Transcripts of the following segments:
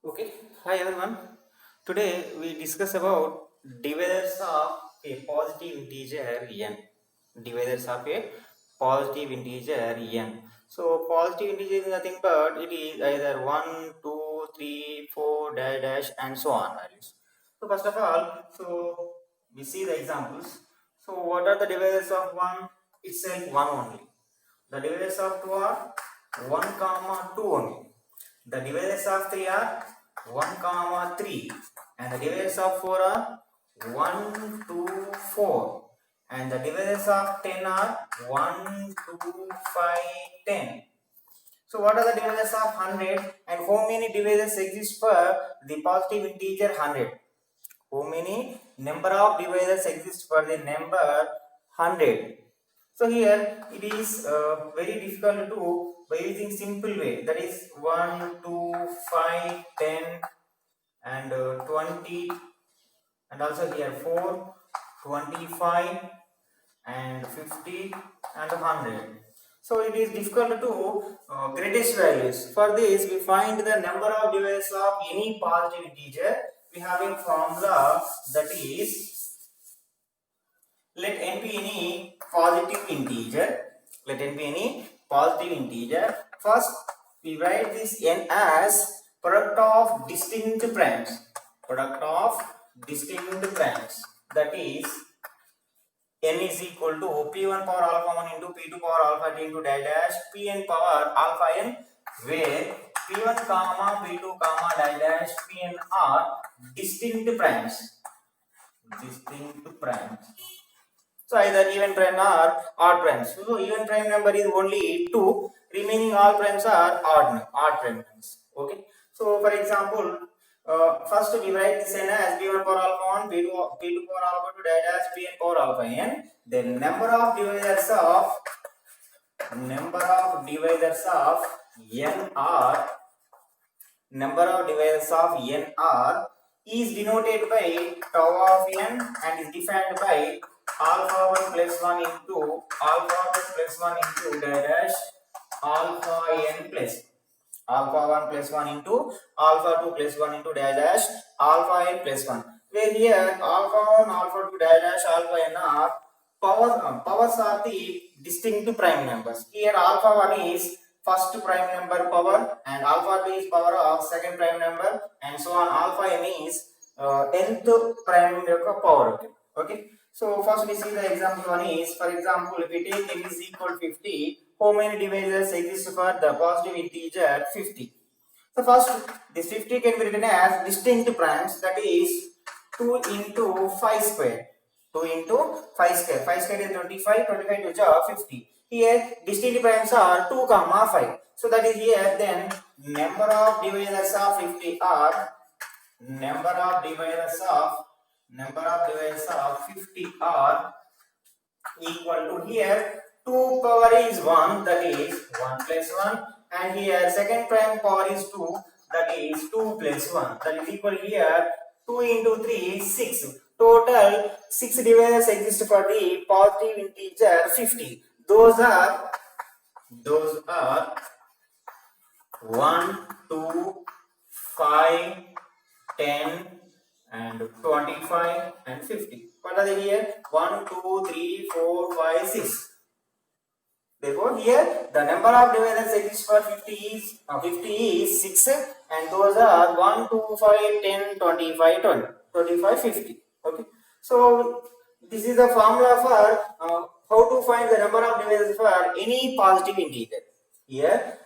Okay, hi everyone. Today we discuss about divisors of a positive integer n. Divisors of a positive integer n. So positive integer is nothing but it is either 1, 2, 3, 4, dash, dash and so on values. So first of all, we see the examples. So what are the divisors of 1? Itself 1 only. The divisors of 2 are 1 comma 2 only. The divisors of 3 are 1 comma 3, and the divisors of 4 are 1 2 4, and the divisors of 10 are 1 2 5 10. So what are the divisors of 100 and how many divisors exist for the positive integer 100? How many number of divisors exist for the number 100? So here it is very difficult to do by using simple way, that is 1, 2, 5, 10 and 20, and also here 4, 25 and 50 and 100. So it is difficult to greatest values. For this we find the number of divisors of any positive integer. We have a formula, that is, let n be any positive integer. Let n be any positive integer. First, we write this n as product of distinct primes. Product of distinct primes. That is, n is equal to p1 power alpha 1 into p2 power alpha n into dash dash pn power alpha n, where p1 comma p2 comma dash dash pn are distinct primes. Distinct primes. So either even prime or odd primes. So even prime number is only 2, remaining all primes are odd prime numbers. Okay. So for example, first we write this n as b1 power alpha 1, b2 power alpha 2, dash pn power alpha n. Then number of divisors of n are is denoted by tau of n and is defined by alpha 1 plus 1 into alpha 2 plus 1 into dash alpha n plus alpha 1 plus 1 into alpha 2 plus 1 into dash alpha n plus 1, where here alpha 1 alpha 2 dash alpha n are powers are the distinct prime numbers. Here alpha 1 is first prime number power and alpha 2 is power of second prime number, and so on. Alpha n is nth prime number power. Okay. So first we see the example one is, for example, if we take n is equal to 50, how many divisors exist for the positive integer 50? So first, this 50 can be written as distinct primes, that is 2 into 5 square. 2 into 5 square. 5 square is 25, 25 to 50. Here distinct primes are 2 comma 5. So that is here, then number of divisors of 50 are number of divisors of 50 are equal to, here 2 power is 1, that is 1 plus 1, and here second prime power is 2, that is 2 plus 1, that is equal here 2 into 3 6. Total 6 divisors exist for the positive integer 50. Those are 1 2 5 10 and 25 and 50. What are they here? 1 2 3 4 5 6. Therefore here the number of divisors exist for 50 is 6, and those are 1 2 5 10 25 20 25 50. Okay. So this is the formula for how to find the number of divisors for any positive integer. Here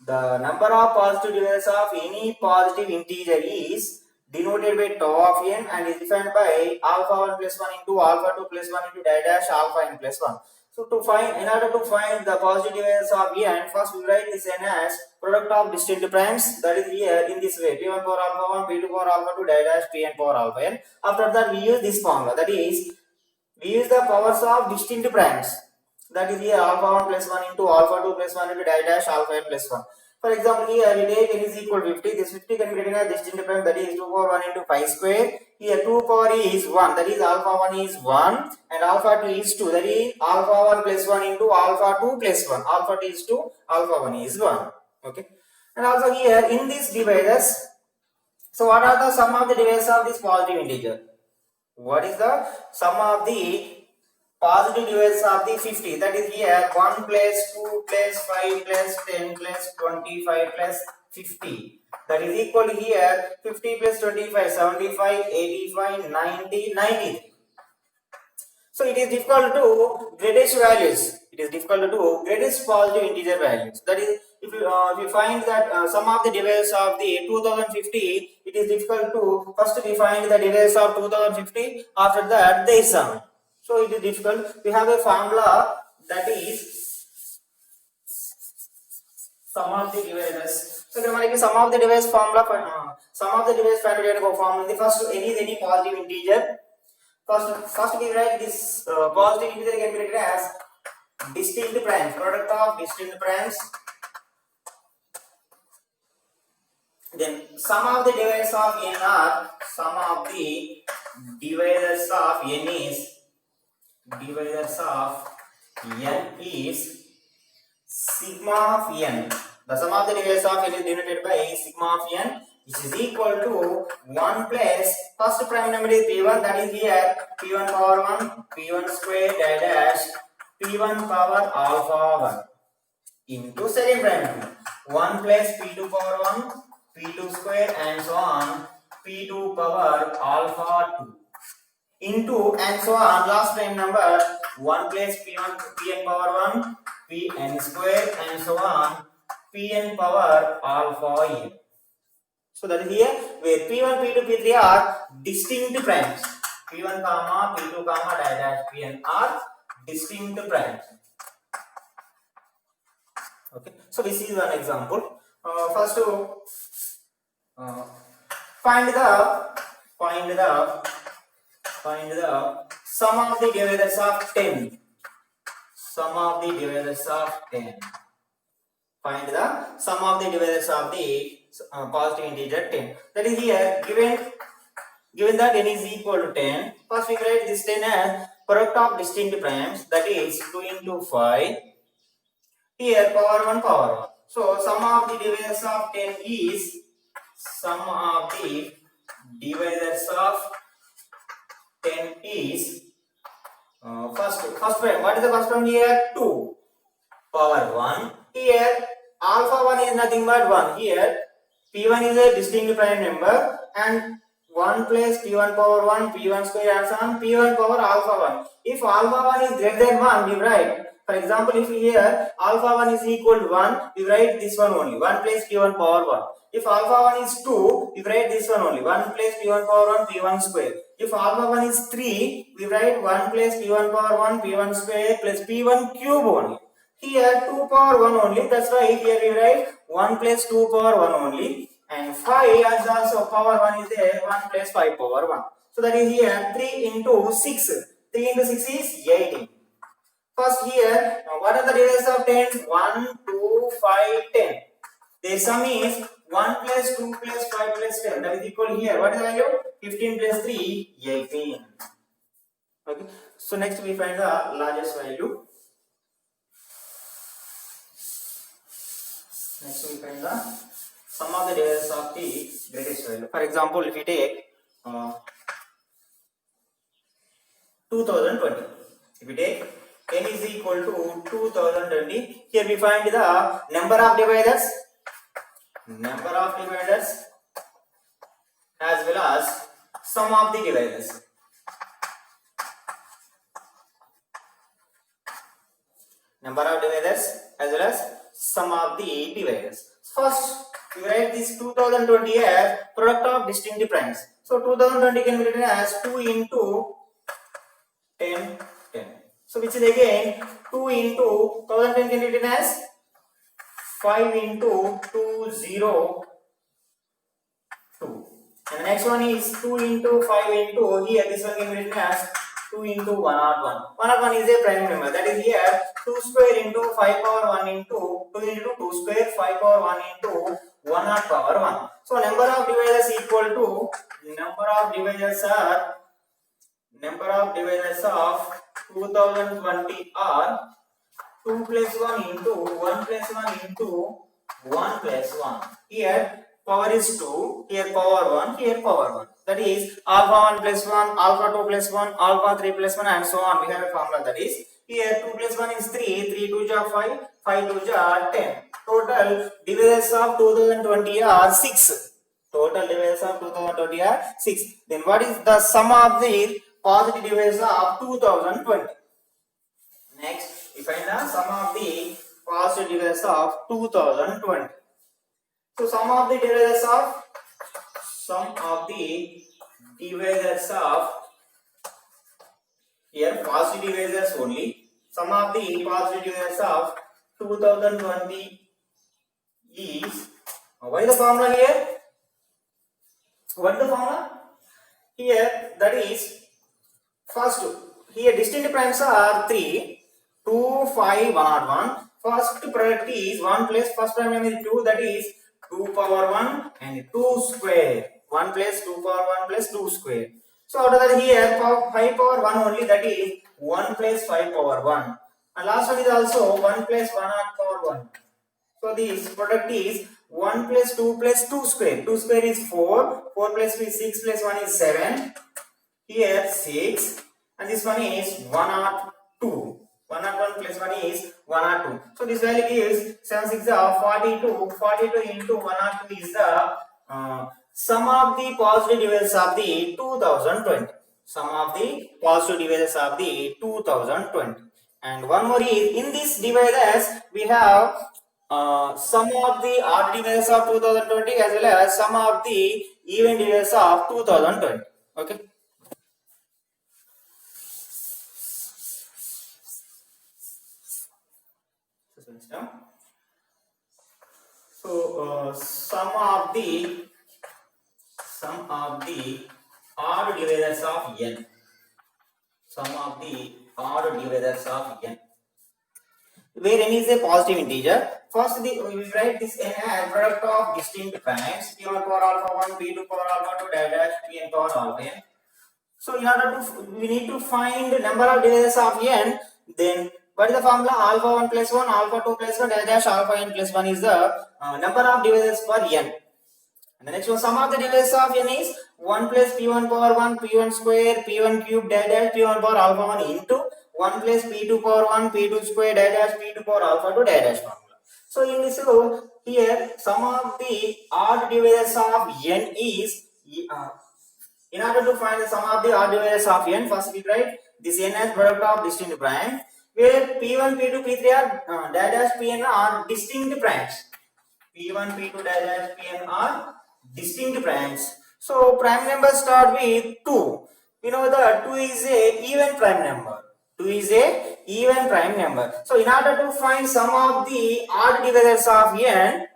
the number of positive divisors of any positive integer is denoted by tau of n and is defined by alpha 1 plus 1 into alpha 2 plus 1 into dash alpha n plus 1. So in order to find the positive divisors of n, first we write this n as product of distinct primes, that is here in this way, p1 power alpha 1, p2 power alpha 2, dash pn power alpha n. After that we use this formula, that is we use the powers of distinct primes, that is here alpha 1 plus 1 into alpha 2 plus 1 into dash alpha n plus 1. For example, here we take n is equal to 50. This 50 can be written as distinct prime, that is 2 power 1 into 5 square. Here 2 power is 1, that is alpha 1 is 1 and alpha 2 is 2, that is alpha 1 plus 1 into alpha 2 plus 1. Alpha 2 is 2, alpha 1 is 1. Okay. And also here in these divisors, So what are the sum of the divisors of this positive integer? What is the sum of the positive divisors of the 50? That is here 1 plus 2 plus 5 plus 10 plus 25 plus 50. That is equal to here 50 plus 25, 75, 85, 90, 93. So it is difficult to greatest values. It is difficult to do greatest positive integer values. That is, if you find that sum of the divisors of the 2050, it is difficult to first we find the divisors of 2050. After that, they sum. So it is difficult. We have a formula that is sum of the divisors. So ఇక్కడ మనకి sum of the divisors formula sum of the divisors find out formula. The first any positive integer. First we write this positive integer can be written as distinct primes, product of distinct primes. Then sum of the divisors of n are sum of the divisors of n is sigma of n. The sum of the divisors of n is denoted by sigma of n, which is equal to 1 plus first prime number is p1, that is here p1 power 1, p1 square dash p1 power alpha 1 into second prime number 1 plus p2 power 1, p2 square and so on p2 power alpha 2 into and so on last prime number 1 plus p1 pn power 1, pn square and so on pn power alpha n. So that is here where p1, p2, p3 are distinct primes. p1 comma p2 comma dash pn are distinct primes. Okay, so this is one example. First to find the sum of the divisors of 10. Sum of the divisors of 10. Find the sum of the divisors of the positive integer 10. That is here given that n is equal to 10. First we write this 10 as product of distinct primes, that is 2 into 5. Here power 1 power 1. So sum of the divisors of 10 is sum of the divisors of 10 is first prime. What is the first prime here? 2 power 1. Here alpha 1 is nothing but 1. Here p1 is a distinct prime number and 1 plus p1 power 1, p1 square and so on p1 power alpha 1. If alpha 1 is greater than 1, we write, for example, if here alpha 1 is equal to 1, we write this one only, 1 plus p1 power 1. If alpha 1 is 2, we write this one only, 1 plus p1 power 1, p1 square. If alpha 1 is 3, we write 1 plus p1 power 1, p1 square plus p1 cube only. Here 2 power 1 only, that's why here we write 1 plus 2 power 1 only, and 5 as also power 1 is there, 1 plus 5 power 1. So that is here 3 into 6. 3 into 6 is 18. First here, what are the divisors of 10? 1, 2, 5, 10. Their sum is 1 plus 2 plus 5 plus 10. That is equal here. What is the value? 15 plus 3, 18. Okay. So next we find the largest value. Next we find the sum of the divisors of the greatest value. For example, if we take 2020. If we take n is equal to 2020, here we find the number of dividers as well as sum of the dividers. Number of dividers as well as sum of the dividers. First, we write this 2020 as product of distinct primes. So 2020 can be written as 2 into 10, 10. So which is again 2 into 1010 can be written as 5 into 2, 0, 2. And the next one is 2 into 5 into, here this one can be written as 2 into 101. 101 is a prime number, that is here 2 square into 5 power 1 into 2 into 2 square 5 power 1 into 1 power 1. So number of divisors equal to number of divisors of 2020 are 2 plus 1 into 1 plus 1 into 1 plus 1. Here power is 2, here power 1, here power 1. That is alpha 1 plus 1, alpha 2 plus 1, alpha 3 plus 1 and so on. We have a formula that is here 2 plus 1 is 3, 3 2 ja 5, 5 2 ja 10. Total divisors of 2020 are 6. Total divisors of 2020 are 6. Then what is the sum of the positive divisors of 2020? Next, we find the sum of the positive divisors of 2020. So sum of the divisors of here positive divisors only. Sum of the positive divisors of 2020 is what is the formula here? What is the formula? Here that is first here distinct primes are 3, 2, 5, 101. First product is 1 plus first prime number is 2, that is 2 power 1 and 2 square. 1 plus 2 power 1 plus 2 square. So out of that here 5 power 1 only, that is 1 plus 5 power 1. And last one is also 1 plus 1 power 1. So this product is 1 plus 2 plus 2 square. 2 square is 4. 4 plus 2 is 6 plus 1 is 7. Here 6. And this one is 102. 101 plus 1 is 102. So this value gives 7 6 are 42. 42 into 102 is the sum of the positive divisors of the 2020. Sum of the positive divisors of the 2020. And one more is in this divisors we have sum of the odd divisors of 2020 as well as sum of the even divisors of 2020. Okay. So sum of the odd divisors of n. Sum of the odd divisors of n, where n is a positive integer. First we write this n as product of distinct primes p1 power alpha 1, p2 power alpha 2 dash pn power alpha n. So in order to we need to find the number of divisors of n. Then what is the formula? Alpha 1 plus 1, alpha 2 plus 1 dash alpha n plus 1 is the number of divisors for n. And the next one, sum of the divisors of n is 1 plus p1 power 1, p1 square, p1 cube dash p1 power alpha 1 into 1 plus p2 power 1, p2 square dash p2 power alpha 2 dash formula. So in this row, here sum of the odd divisors of n is in order to find the sum of the odd divisors of n, first we write this n as product of distinct prime, where p1, p2, p3 are dash pn are distinct primes. p1, p2 dash pn are distinct primes. So prime numbers start with 2. We know that 2 is a even prime number. 2 is a even prime number. So in order to find sum of the odd divisors of n,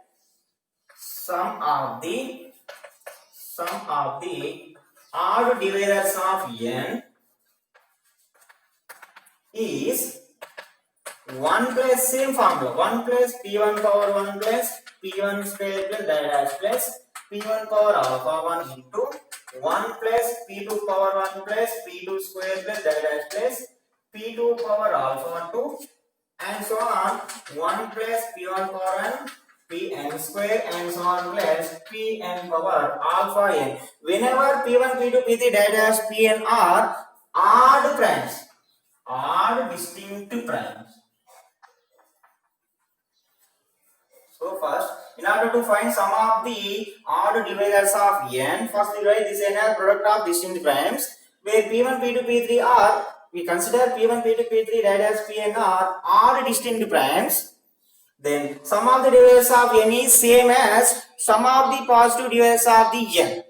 sum of the odd divisors of n is 1 plus same formula, 1 plus p1 power 1 plus p1 square plus dash plus p1 power alpha 1 into 1 plus p2 power 1 plus p2 square plus dash plus p2 power alpha 2 and so on, 1 plus p1 power n pn square and so on plus pn power alpha n. Whenever p1, p2, p3 dash pn are odd primes, odd distinct primes. So first, in order to find sum of the odd divisors of n, first we write this n as product of distinct primes, where p1, p2, p3 are, we consider p1, p2, p3 dash pn are odd distinct primes. Then sum of the divisors of n is same as sum of the positive divisors of the n.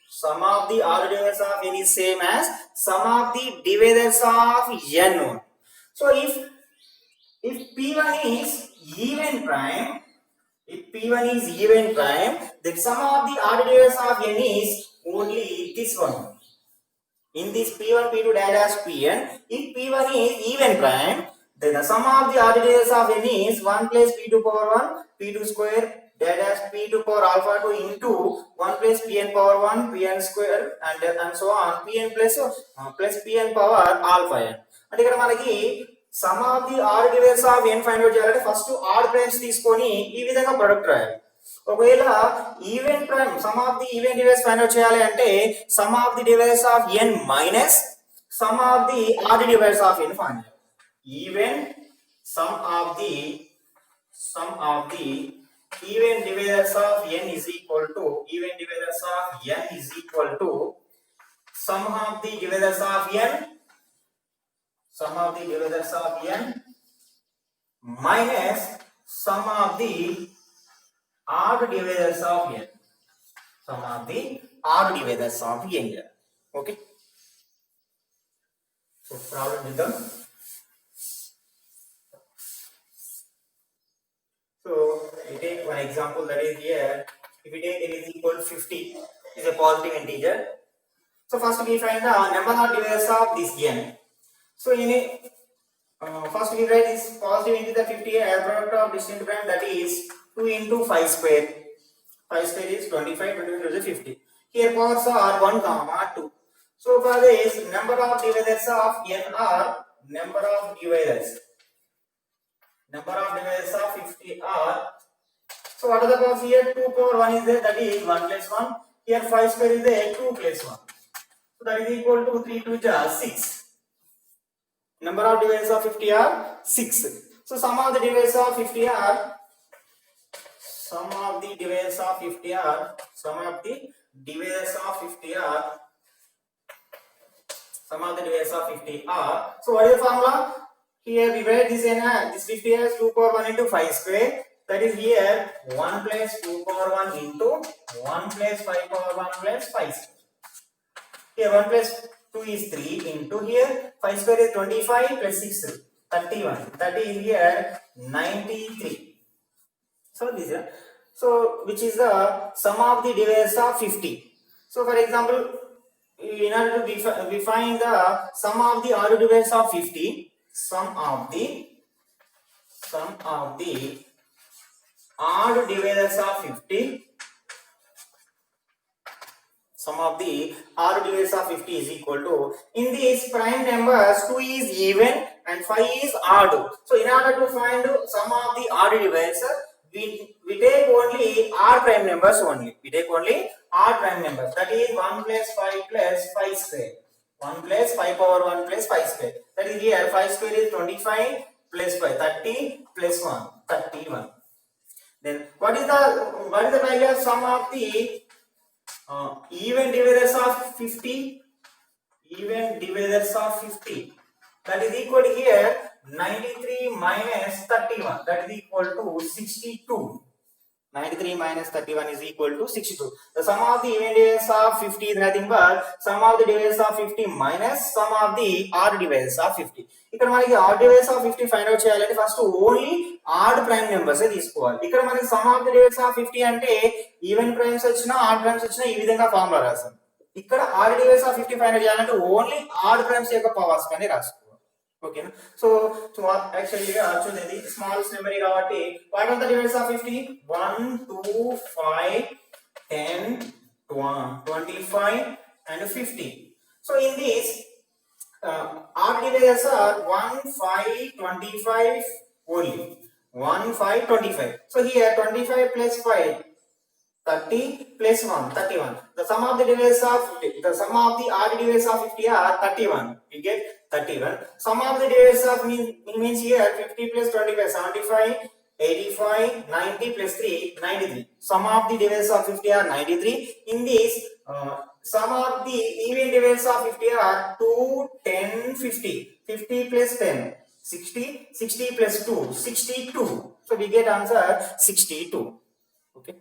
Sum of the odd divisors of n is same as sum of the divisors of n. So if p1 is even prime, then sum of the odd divisors of n is only this one. In this p1, p2 dash pn, if p1 is even prime, then the sum of the odd divisors of n is 1 plus p2 power 1, p2 square dash p2 power alpha 2 into 1 plus pn power 1, pn square and so on, pn plus pn power alpha n. అంటే ఇక్కడ మనకి sum of the odd divisors of n find out చేయాలంటే first odd primes తీసుకొని ఈ విధంగా product రాయాలి. ఒకవేళ even prime sum of the even divisors find out చేయాలి అంటే sum of the divisors of n minus sum of the odd divisors of n find చేయాలి. Even sum of the even divisors of n is equal to sum of the divisors of n minus sum of the odd divisors of n. Okay, so problem with them. So we take one example, that is here if we take n is equal to 50 is a positive integer. So first we find the number of divisors of this n. So in a first we write this positive integer 50 as product of distinct prime, that is 2 into 5 square. 5 square is 25, 25 is 50. Here powers are 1 comma 2. So for this number of divisors of n are number of divisors of 50 are, so what are the powers here? 2 power 1 is there, that is 1 plus 1. Here 5 square is there, 2 plus 1. So that is equal to 3 to 6. Number of divisors of 50 are 6. So sum of the divisors of 50 are so what is the formula? Here we write this in this 50 as 2 power 1 into 5 square, that is here 1 plus 2 power 1 into 1 plus 5 power 1 plus 5 square. Here 1 plus 2 is 3 into here 5 square is 25 plus 6 31, that is here 93. So this is, so which is the sum of the divisors of 50. So for example, in order to we find the sum of the odd divisors of 50, sum of the odd divisors of 50, sum of the odd divisors of 50 is equal to, in these prime numbers 2 is even and 5 is odd. So in order to find sum of the odd divisor, we take only odd prime numbers only. That is 1 plus 5 plus 5 square. 1 plus 5 power 1 plus 5 square. That is here 5 square is 25 plus 5, 30 plus 1, 31. Then what is the value of sum of the even divisors of 50? That is equal to here 93 minus 31, that is equal to 62. 93 minus 31 is equal to 62. The sum of the even divisors of 50 is nothing but sum of the divisors of 50 minus sum of the odd divisors of 50. ఇక్కడ మనకి odd divisors of 50 find out చేయాలంటే first only odd prime numbers తీసుకోవాలి. ఇక్కడ మనకి sum of the divisors of 50 అంటే even primes వచ్చినా odd primes వచ్చినా ఈ విధంగా ఫార్ములా రాసాం. ఇక్కడ odd divisors of 50 find out చేయాలంటే ఓన్లీ ఆడ్ ప్రైమ్స్ యొక్క పవర్స్ కానీ రాసుకోవాలి. Okay, so actually చూడండి స్మాలెస్ట్ నెంబర్ కాబట్టి what are the divisors of 50? 1 2 5 10 25 and 50. So in this odd divisors are 1 5 25 only. 1 5 25. So here 25 plus 5 30 plus 1 31. The sum of the divisors of 50, the sum of the odd divisors of 50 are 31. You get 31. Sum of the divisors of means here 50 plus 25 75 85 90 plus 3 93. Sum of the divisors of 50 are 93. In this sum of the even divisors of 50 are 2 10 50. 50 plus 10 60 60 plus 2 62. So we get answer 62. Okay.